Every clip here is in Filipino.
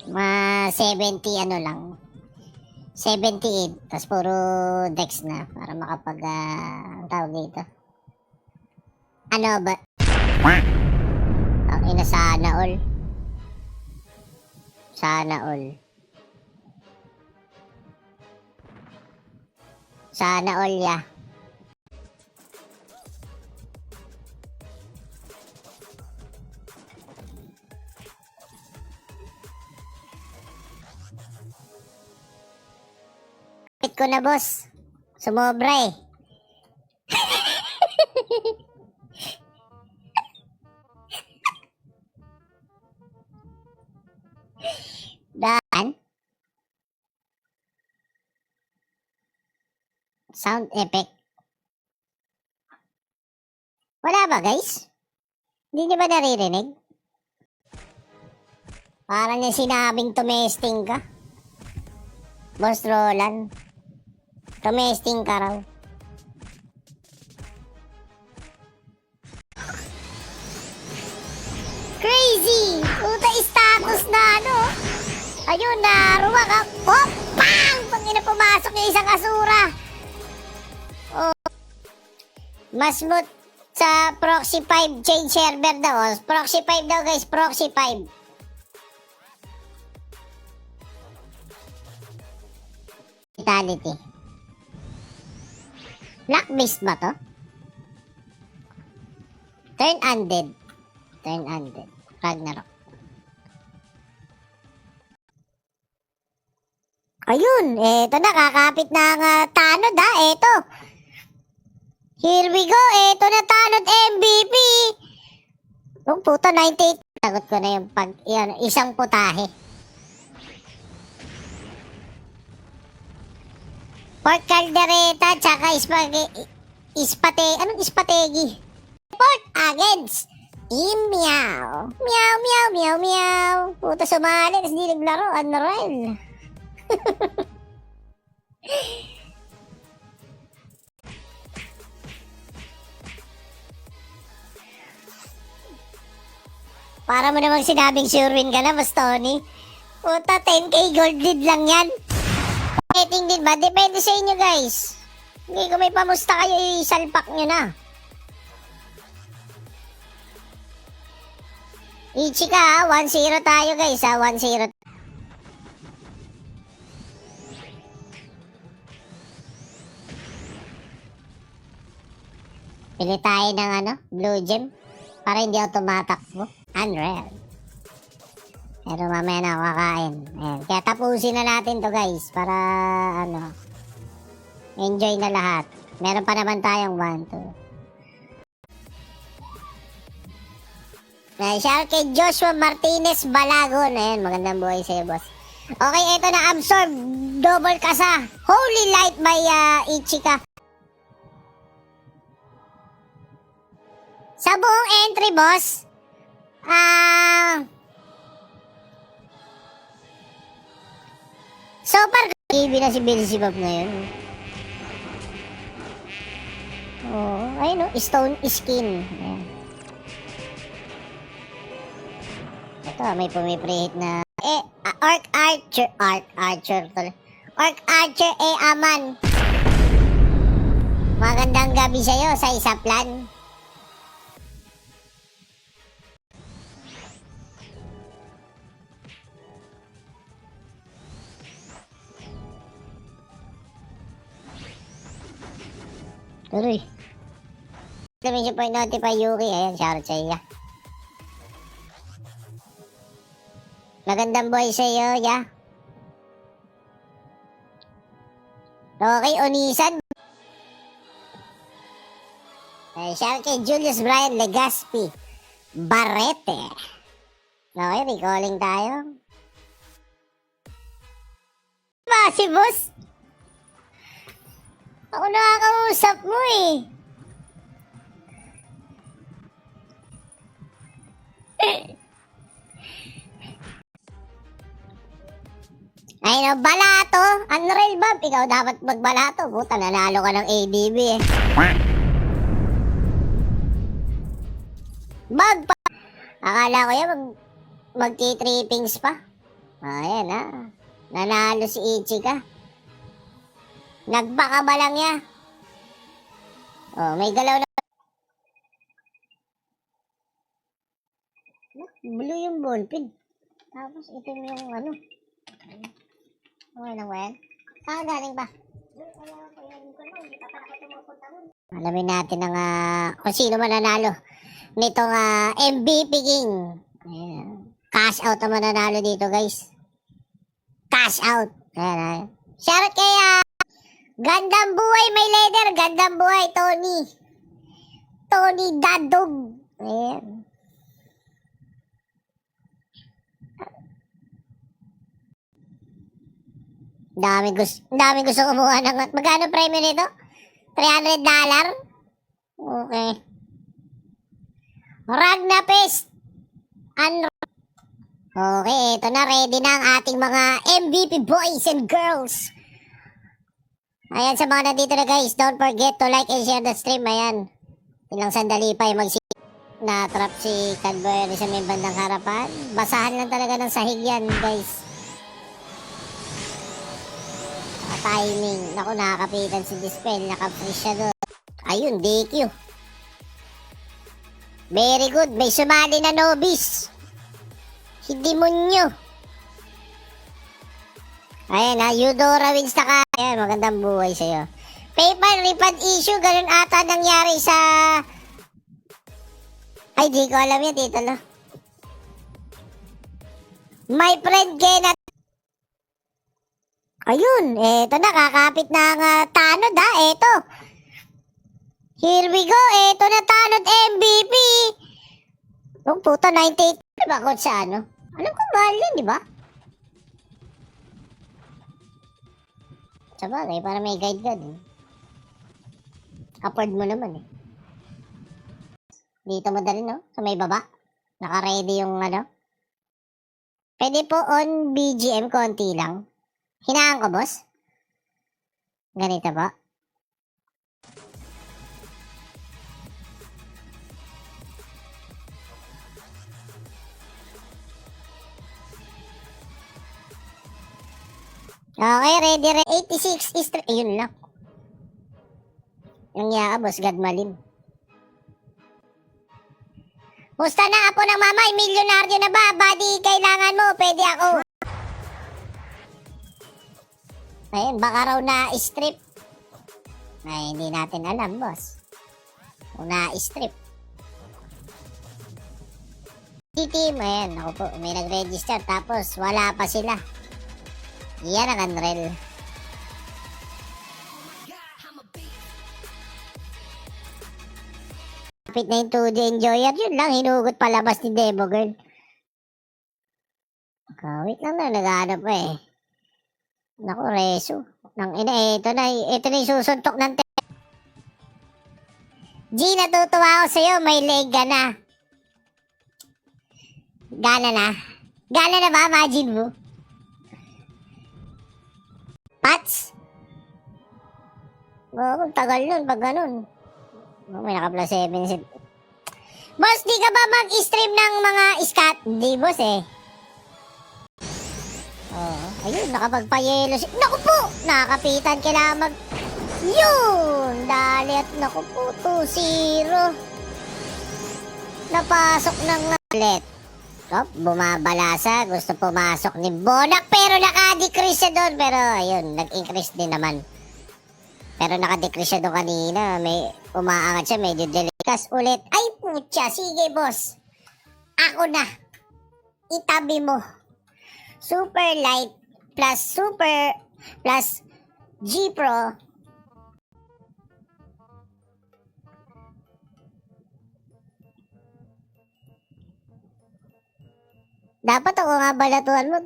70 ano lang. 78. Tapos puro dex na para makapag, ang tawag dito. Ano ba? Ang ina, sana all. Sana all. Sana all ya. Kapit ko na, boss. Sumobra eh. Daan. Sound effect. Wala ba, guys? Hindi niyo ba naririnig? Parang yung sinabing tumesting ka. Boss Roland. Tumesting ka raw. Crazy! Puta, status na ano. Ayun na, ruwag ang... Oh, pang! Pangina, pumasok yung isang asura. Oh. Mas smooth sa Proxy 5 change server daw. Oh. Proxy 5 daw, guys. Proxy 5. Vitality. Black Beast ba to? Turn undead. Turn undead. Ragnarok. Ayun, eto na, kakapit na ang Tanod ha, eto. Here we go, eto na Tanod MVP. Oh, puta, 98. Tagot ko na yung isang putahe. Pork caldereta, tsaka anong ispategi? Pork against Team Meow. Meow, meow, meow, meow. Puta, sumali, tapos di naglaro, unreal. Para mo namang sinabing sure win ka na, Boss Tony. Puta, 10k gold lead lang yan. Rating din ba? Depende sa inyo, guys. Hindi, kung may pamusta kayo, isalpak nyo na. Ichika ha, 1-0 tayo, guys ha, 1-0. Pili tayo ng blue gem para hindi ako tumatakbo. Unreal. Pero mamaya na ako kakain. Ayan. Kaya tapusin na natin to, guys, para enjoy na lahat. Meron pa naman tayong 1, 2. Shout kay Joshua Martinez Balagon. Ayan, magandang buhay sa'yo, boss. Okay, ito na, absorb. Double kasa. Holy Light by Ichika. Sa buong entry, boss, so far, TV na si Beelzebub ngayon. Oh, ayun o, stone skin. Ayan. Ito, may pumiprihit na, Orc Archer, Orc Archer, Aman. Magandang gabi sa'yo sa isa plan. Tuloy. Sabihin siya po notify Yuki. Ayan, shoutout sa iya. Magandang buhay sa iyo, ya. Okay, Onisan. Shoutout kay Julius Brian Legaspi Barrete. Okay, recalling tayo. Ba si boss? Ako nakakausap mo eh. Ay no, balato. Unreal Bob, ikaw dapat magbalato. Puta, nanalo ka ng ADB eh. Bob pa. Akala ko yan mag-trippings pa. Ayan ha. Nanalo si Ichika. Nagbaka ba lang niya? Oh, may galaw na. Blue yung ballpen. Tapos itim yung ano. Okay lang ba yan? Saan galing ba? Alamin natin ang kung sino man nanalo nitong MVP King. Ayan. Cash out ang mananalo dito, guys. Cash out. Ayan. Shoutout kay Gandang Buhay May Leather. Gandang Buhay, Tony. Tony Dadog. Ayan. Dami gusto kumuha ng... Magkano premium nito? $300? Okay. Ragnapest. Okay, ito na. Ready na ang ating mga MVP boys and girls. Ayan, sa mga nandito na guys, don't forget to like and share the stream. Ayan. Ilang sandali pa yung na-trap si Cadbury sa may bandang harapan. Basahan lang talaga ng sahig yan, guys. Timing. Naku, nakakapitan si Dispel. Naka-freeze siya doon. Ayun, DQ. Very good. May sumali na Nobis. Si Demonyo. Ayan ha, Eudora wins na ka. Ayan, magandang buhay sa'yo. PayPal refund issue. Ganun ata nangyari sa... Ay, di ko alam yan, Tito Lo. My friend Kenneth. Ayun, eto na, kakapit na ang tanod ha, eto. Here we go, eto na tanod MVP. Oh, puta, 98. Diba kung sa ano? Alam ko mahal yun, di ba? Sabagay, para may guide ka din. Afford mo naman eh. Dito mo dali, no? Sa may baba. Naka-ready yung ano. Pwede po on BGM konti lang. Hinaan ko, boss? Ganito ba? Okay, ready. 86 is... Ayun lang. Yung yaka, boss. God malim. Musta na, apo ng mama? Milyonaryo na ba? Buddy, kailangan mo. Pwede ako. Ayun, baka raw na-strip. Ay, hindi natin alam, boss. Kung na-strip. Team, ayan, ako po, may nag-register. Tapos, wala pa sila. Yan ang unreal. Kapit na yung 2D enjoyer. Yun lang, hinugot palabas ni Demo Girl. Wait lang na, nag-ano pa eh. Naku, reso. Nang ina, ito na yung susuntok ng G, natutuwa ako sa'yo, may leg ka na. Gana na. Gana na ba, imagine mo? Pats? Oh, tagal nun, pag ganun. Oh, may naka-plus 7. Boss, di ka ba mag-stream ng mga scat? Di, boss eh. Oh, ayun, nakapagpayelo si... Naku po! Nakapitan, kailangan mag... Yun! Dali at naku po, 2-0. Napasok ng ulit. Oh, bumabalasa. Gusto pumasok ni Bonak, pero naka-decrease siya doon. Pero ayun, nag-increase din naman. Pero naka-decrease siya doon kanina. May umaangat siya, medyo delikas ulit. Ay, putya! Sige, boss. Ako na. Itabi mo. Super Light plus Super plus G Pro. Dapat ako nga balatuhan mo.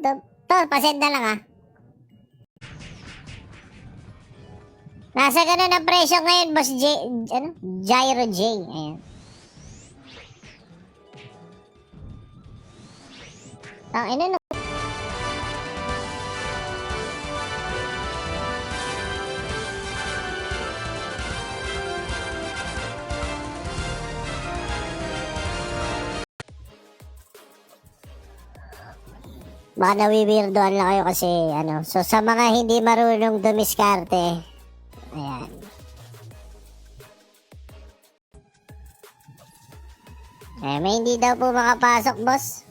Pasend na lang ha. Nasa ganun ang presyo ngayon, Boss J. Ano? Gyro J. Ayan. Ina na. Baka nawiwirdoan lang kayo kasi ano. So sa mga hindi marunong dumiskarte, ayan. May hindi daw po makapasok, boss.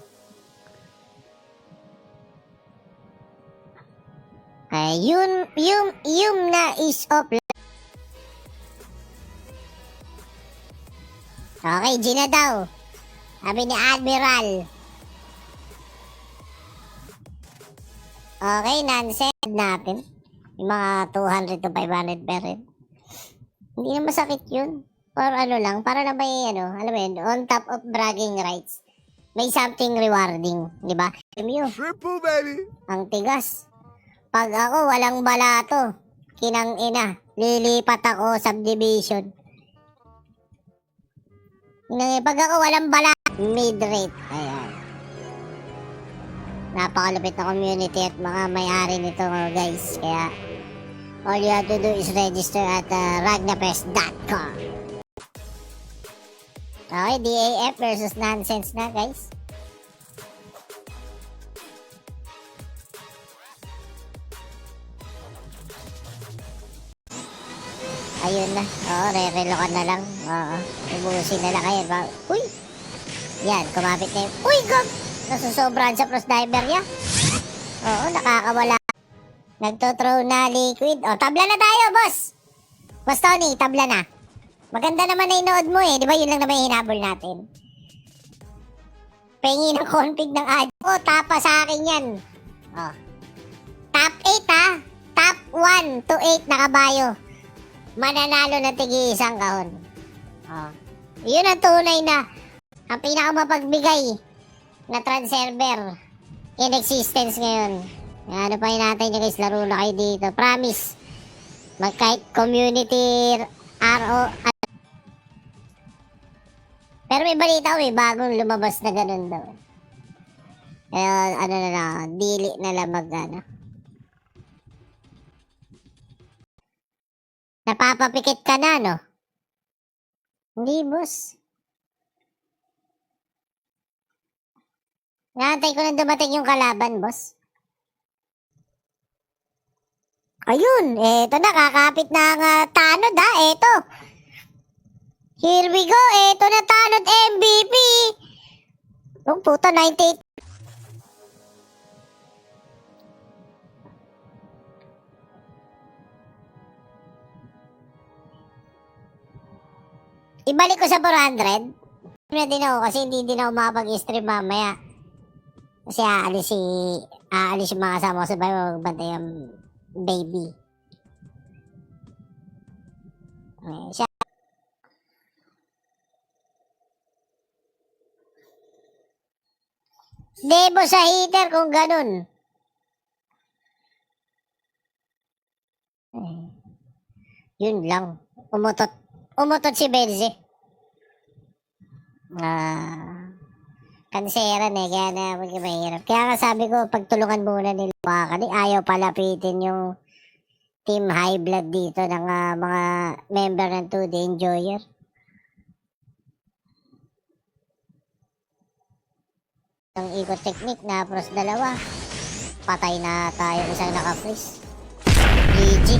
Yung na is offline. Okay, G na daw. Sabi ni Admiral. Okay, nonsense natin. Yung mga 200 to 500 per head. Hindi na masakit yun. Or ano lang, para na may ano, alam mo yun, on top of bragging rights. May something rewarding, di ba? Triple, baby! Ang tigas. Pag ako walang balato, kinang ina, lilipat ako subdivision. Pag ako walang balato, mid-rate. Ayan. Napakalupit na community at mga may-ari nito guys. Kaya, all you have to do is register at ragnapest.com. Okay, DAF versus nonsense na guys. Ayun na. Oo, re-relokan na lang. Oo, ubusin na lang kayo. Uy! Yan, kumapit na yun. Uy, gag! Nasusobrahan sa cross diver niya. Oo, nakakawala. Nagto-throw na liquid. O, tabla na tayo, boss! Boss Tony, tabla na. Maganda naman na inood mo eh. Di ba yun lang naman hinabol natin? Pengi ng config ng ad. O, tapa sa akin yan. O. Top 8 ha. Top 1 to 8 na kabayo. Mananalo na tigi isang kahon. O. Yun ang tunay na ang pinakamapagbigay na transserver in existence ngayon. Ano pa yun natin nyo guys, laro na kayo dito. Promise, kahit community RO. Pero may balita ko bagong lumabas na ganun daw. Kaya ano na lang, dili na lang ano. Napapapikit ka na, no? Hindi, boss. Naantay ko na dumating yung kalaban, boss. Ayun, eto na, kakapit na ang tanod ha, eto. Here we go, eto na tanod MVP. Oh, puto, 98. Ibalik ko sa 400. Na din ako kasi hindi din ako makapag-stream mamaya. Kasi aalis yung mga kasama ko sa bahay, magbantay yung baby. Siya. Debo sa heater kung ganun. Yun lang. Umutot si Benzi. Kanseran kaya na mahirap. Kaya nga sabi ko, pagtulungan muna nila makakali. Ayaw palapitin yung Team High Blood dito ng mga member ng 2D Enjoyer. Ang ikot technique na pros dalawa. Patay na tayo isang naka-freeze. GG.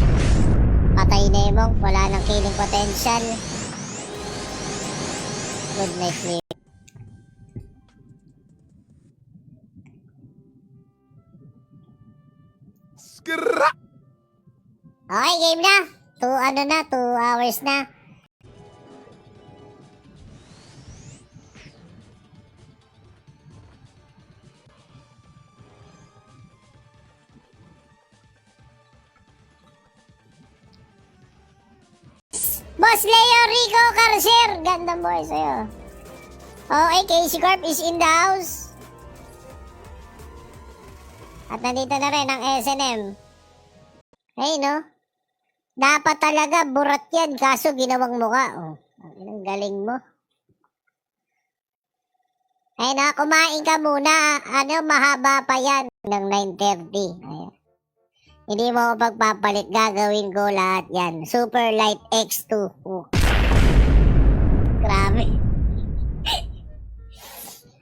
Patay na Emong. Wala nang killing potential. Good night, Lee. Okay, game na. 2 hours na. Boss Leo Rico Carcer, gandang boy sa'yo. Okay, KC Corp is in the house. At nandito na rin ang SNM. Hey, no? Dapat talaga burat yan, kaso ginawang mukha. Oh, ang galing mo. Ay na, kumain ka muna. Mahaba pa yan ng 9:30. Ayan. Hindi mo ako pagpapalit, gagawin ko lahat yan. Super Light X2. Oh. Grabe.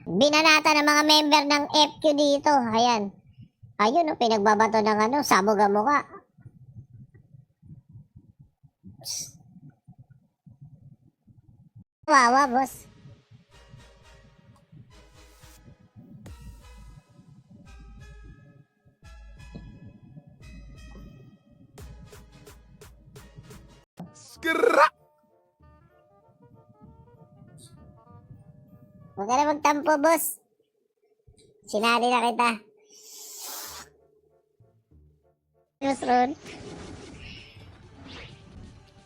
Binanata ng mga member ng FQ dito. Ayan. Ayun, oh, pinagbabato ng sabog ang mukha. Wawa, boss. Skra! Huwag ka na magtampo, boss. Sinali na kita. Boss Ron.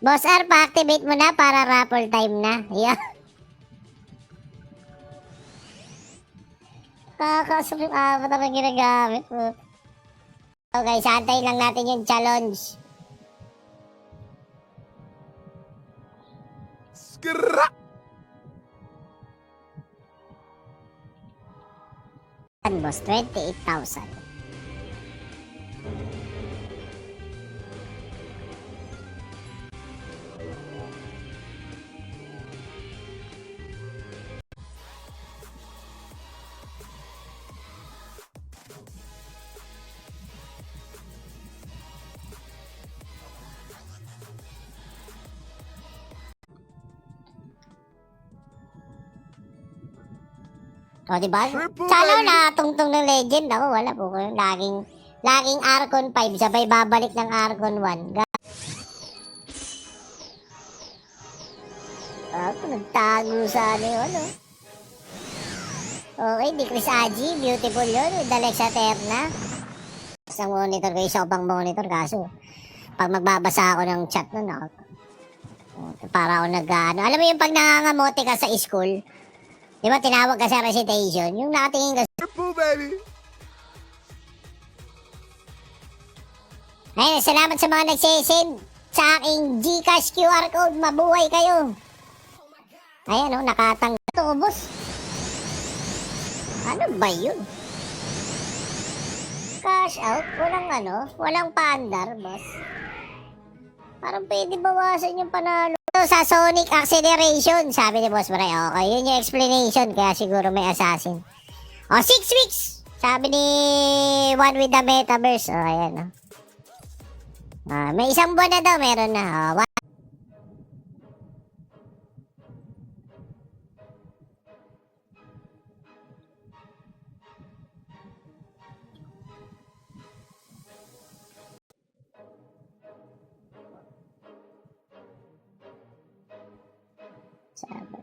Boss R, pa-activate mo na para raffle time na. Yeah. Kakasukip apat ang ginagamit mo. Okay, santay lang natin yung challenge. Skra! Boss, 28,000. O, diba? Triple Sana baby. na tungtong ng legend. Ako, wala po. Laging Arcon 5, sabay babalik ng Arcon 1. Ako, nagtago sa yun. Okay, di Chris Aji. Beautiful yun. With Alexa Terna. Isang monitor ko, isa ko pang monitor. Kaso, pag magbabasa ako ng chat nun, para ako alam mo yung pag nangangamote ka sa school, di ba tinawag ka sa recitation? Yung nakatingin ka Triple baby. Ayun, salamat sa mga nagsisend sa aking Gcash QR code. Mabuhay kayo. Ayan, nakatanggap. Ito, boss. Ano ba yun? Cash out? Walang paandar, boss. Parang pwede bawasan yung panalo. Ito sa Sonic Acceleration, sabi ni Boss Bray. Okay, yun yung explanation, kaya siguro may assassin. 6 weeks! Sabi ni One with the Metaverse. Ayan, may isang buwan na daw, meron na. Sabi.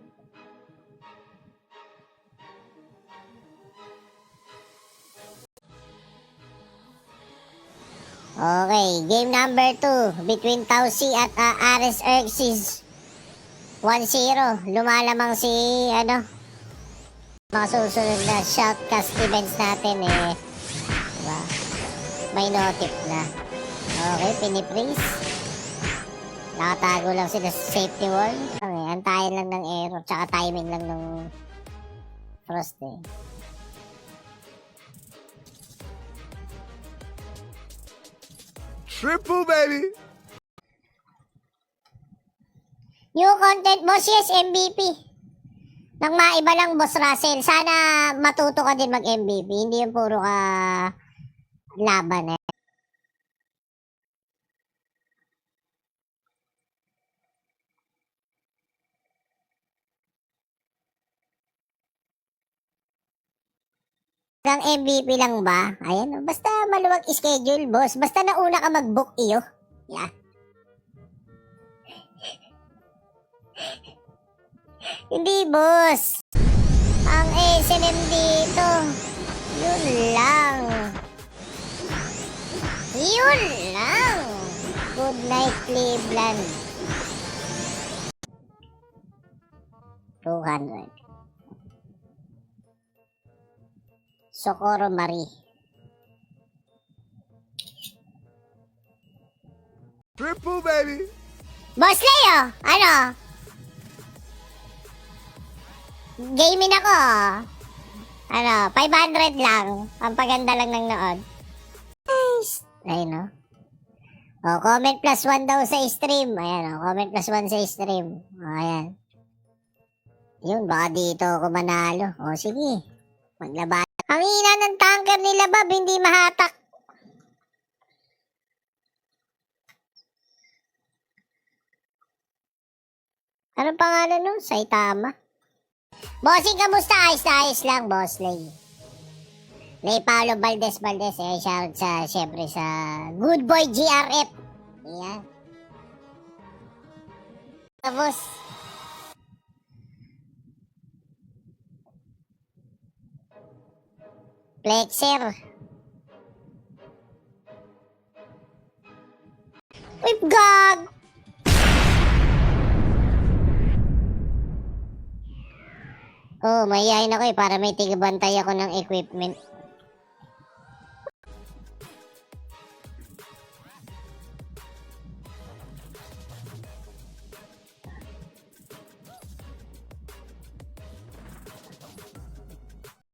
Okay, game number 2 between Tausi at Ares Erxis. 1-0. Lumalamang si mga susunod na shoutcast events natin diba? May notif na. Okay, piniprease. Nakatago lang sila sa safety wall. Okay, antayin lang ng error tsaka timing lang ng frost Triple baby. New content, boss. Yes, MVP. Nang maiba lang, Boss Russell. Sana matuto ka din mag-MVP. Hindi yung puro ka laban Hanggang MVP lang ba? Ayan, basta maluwag schedule, boss. Basta nauna ka mag-book iyo. Yeah. Hindi, boss. Ang SNM dito, yun lang. Yun lang. Good night, Cleveland. 200. Socorro Marie. Triple baby. Boss Leo, gaming ako. 500 lang. Ang paganda lang ng nood. Nice. Ayun, comment plus 1 daw sa stream. Ayan, comment plus 1 sa stream. Ayan. Yun, baka dito ako manalo. O, sige. Maglaban. Ang hina ng tanker nila, Bob, hindi mahatak. Anong pangalan nun? Saitama. Bossing, kamusta? Ayos na ayos lang, Boss Lay. Lay Paolo Valdez. Shout sa, syempre sa Good Boy GRF. Yan. Tapos, Flexer. Uy, gag! Oh, mahihayin ako para may tigabantay ako ng equipment.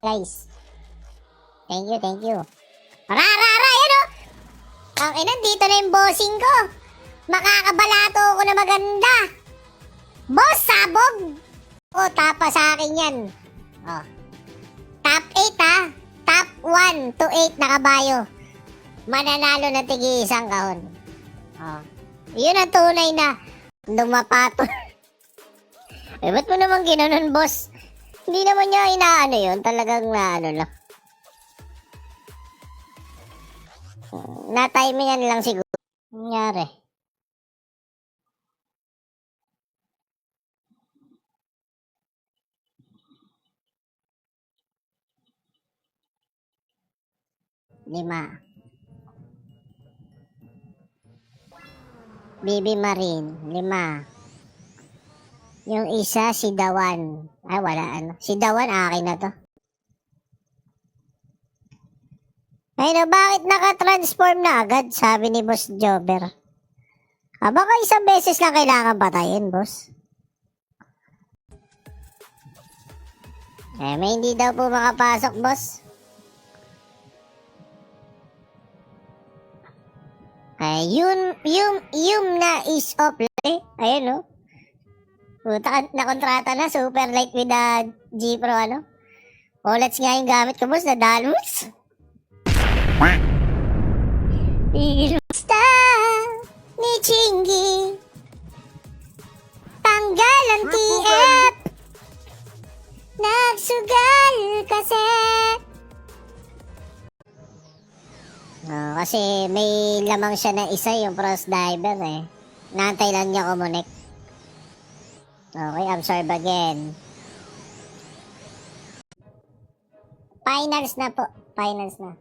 Guys. Thank you. Yan o! Ang ina, dito na yung bossing ko. Makakabalato ako na maganda. Boss, sabog! O, tapa sa akin yan. O. Top 8 ha. Top 1 to 8 na kabayo. Mananalo na tigi isang kahon. O. Yun ang tunay na dumapato. Eh, ba't mo naman ginanon, boss? Hindi naman niya inaano yun. Talagang naano lang. Na-timingan lang siguro. Nangyari. Lima. Bibi Marine. 5. Yung isa, si Dawan. Ay, wala ano. Si Dawan, akin na to. Ay no, bakit naka-transform na agad? Sabi ni Boss Jobber. Baka isang beses lang kailangan patayin, boss. May hindi daw po makapasok, boss. Yung na is off. Ayun, no? Puta, nakontrata na. Super light with the G Pro, ano? Olets nga yung gamit ko, boss, na Dalmus. Style ni Chingy. Tanggal ang TF. Nagsugal kasi. Kasi may lamang siya na isa yung Frost Diver eh. Naantay lang niya kumunik. Okay, absorb again. Finals na po. Finals na.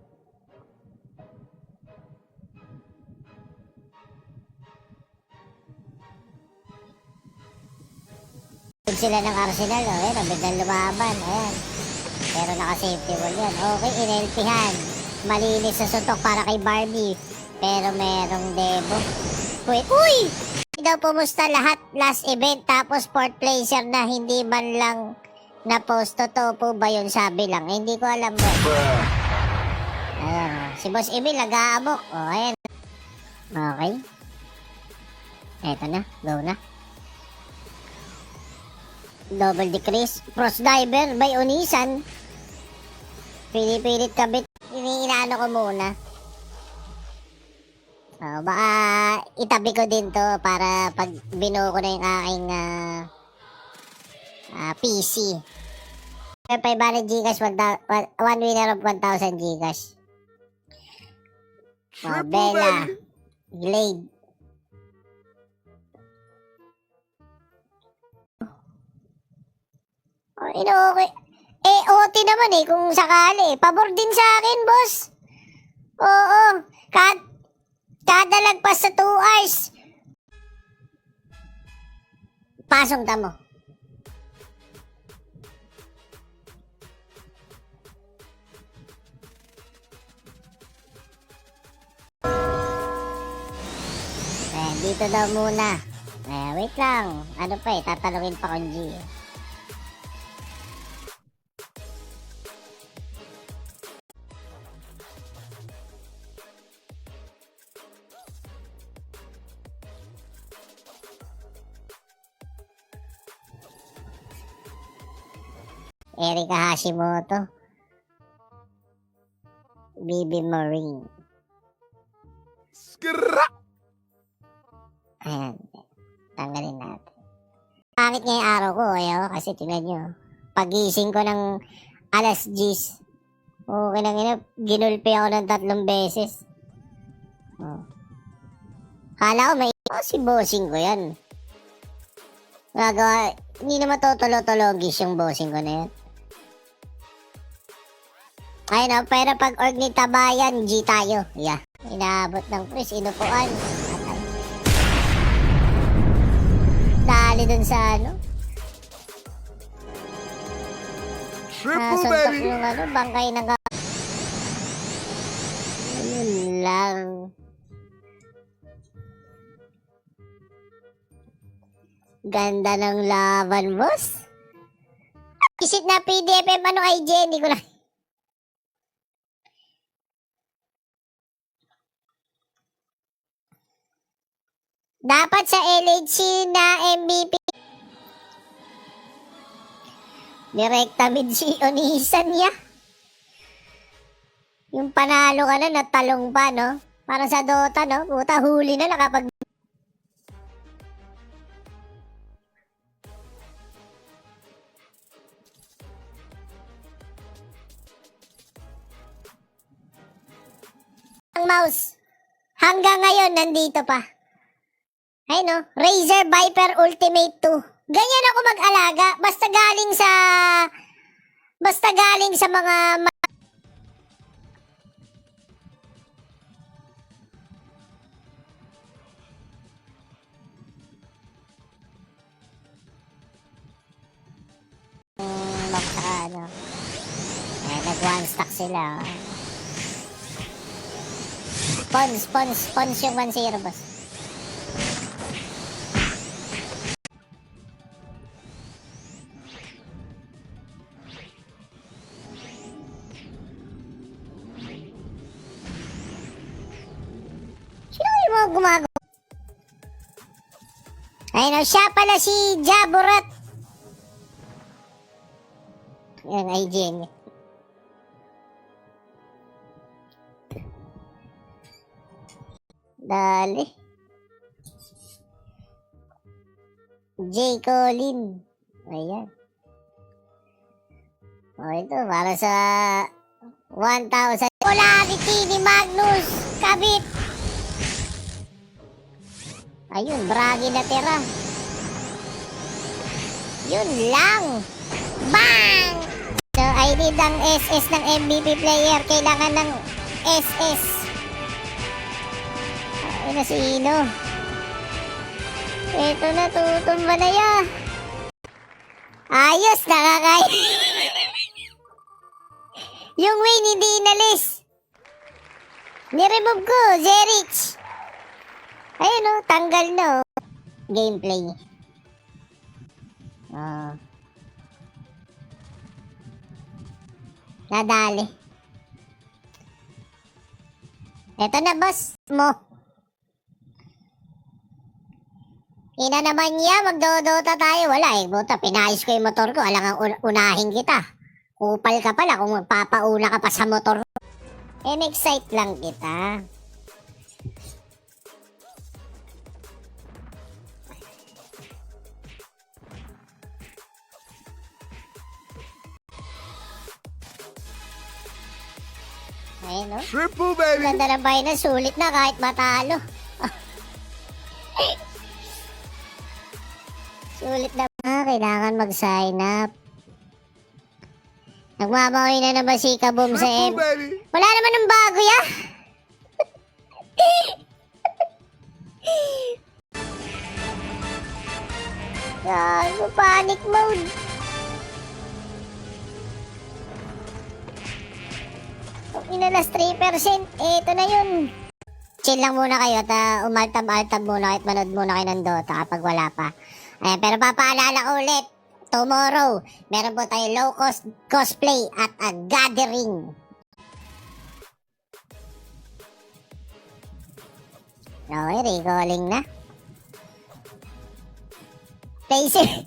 Sila ng Arsenal, ayan, biglang lumaban, ayan. Pero naka-safety wall yan. Okay, inelpihan. Malinis sa suntok para kay Barbie. Pero merong debo. Wait, uy! Hindi daw pumusta lahat last event tapos fourth placer na hindi man lang na-post. Totoo po ba yun? Sabi lang. Hindi ko alam ba. Ayan, si Boss Emil nag-aabok. Ayan. Okay. Eto na, go na. Double decrease. Frost Diver by Onisan. Pilit kabit. Inaano ko muna. Baka itabi ko din to para pag binuo ko na yung aking PC. 500 Gcash, 1 winner of 1,000 Gcash. Bella. Glade. Okay. OT naman kung sakali. Pabor din sa akin, boss. Oo. Kada lagpas sa 2 hours. Pasong tamo. Dito daw muna. Wait lang. Ano pa tatalungin pa kong G. Erika Hashimoto. Bibi Marine. Skra! Ayan. Tanggalin natin. Pangit ngayong araw ko, kasi tingnan nyo. Pagising ko ng alas 10. Okay lang yun. Ginulpi ako ng 3 beses. Oh. Kala ko may si bossing ko yan. Gagawa, hindi naman tutulo-tulogis yung bossing ko na yan. Ayun pero pag org ni Tabayan, G tayo. Yeah. Inaabot ng press, inupuan. Dali dun sa Triple suntok baby! yung bangkay ng ayun lang. Ganda ng laban, boss. Isit na PDFM, IG, hindi ko lang. Dapat sa LHC na MVP. Direkta mid si Onisan niya. Yung panalo ka na, natalong pa, no? Para sa Dota, no? Puta, huli na nakapag... Ang mouse. Hanggang ngayon, nandito pa. Ay no, Razer Viper Ultimate 2. Ganyan ako mag-alaga. Basta galing sa mga nag-one stack sila. Spons yung 1-0, boss. Gumagawa. Ayun, siya pala si Jaburat. Yan, IG niya. Dali. J. Colin. Ayan. O, ito, para sa 1,000. Polarity ni Magnus. Kabit. Ayun, bragi na tira. Yun lang. Bang! So, I need ang SS ng MVP player. Kailangan ng SS. Ay na sino? Ito na, tutumba na yan. Ayos, nakakay. Yung win hindi inalis. Niremove ko, Zerich. Ayun o, tanggal na o. Gameplay. Nadali. Eto na, boss mo. Ina naman niya, magdodota tayo. Wala buta, pinayos ko yung motor ko. Alangang unahin kita. Kupal ka pala kung magpapauna ka pa sa motor. Excite lang kita. Ayun, no? Triple baby! Ganda ng bahay na, sulit na kahit matalo. Sulit na. Kailangan mag-sign up. Nagmamahoy na naman si Kaboom sa Triple baby! Wala naman ng bago ya. Gago, panic mode. Inalas 3%. Ito na yun. Chill lang muna kayo at umaltab-altab muna kahit manood muna kayo ng Dota kapag wala pa. Ayan, pero papaalala ko ulit. Tomorrow, meron po tayo low cost cosplay at a gathering. Okay, recalling na. Play safe.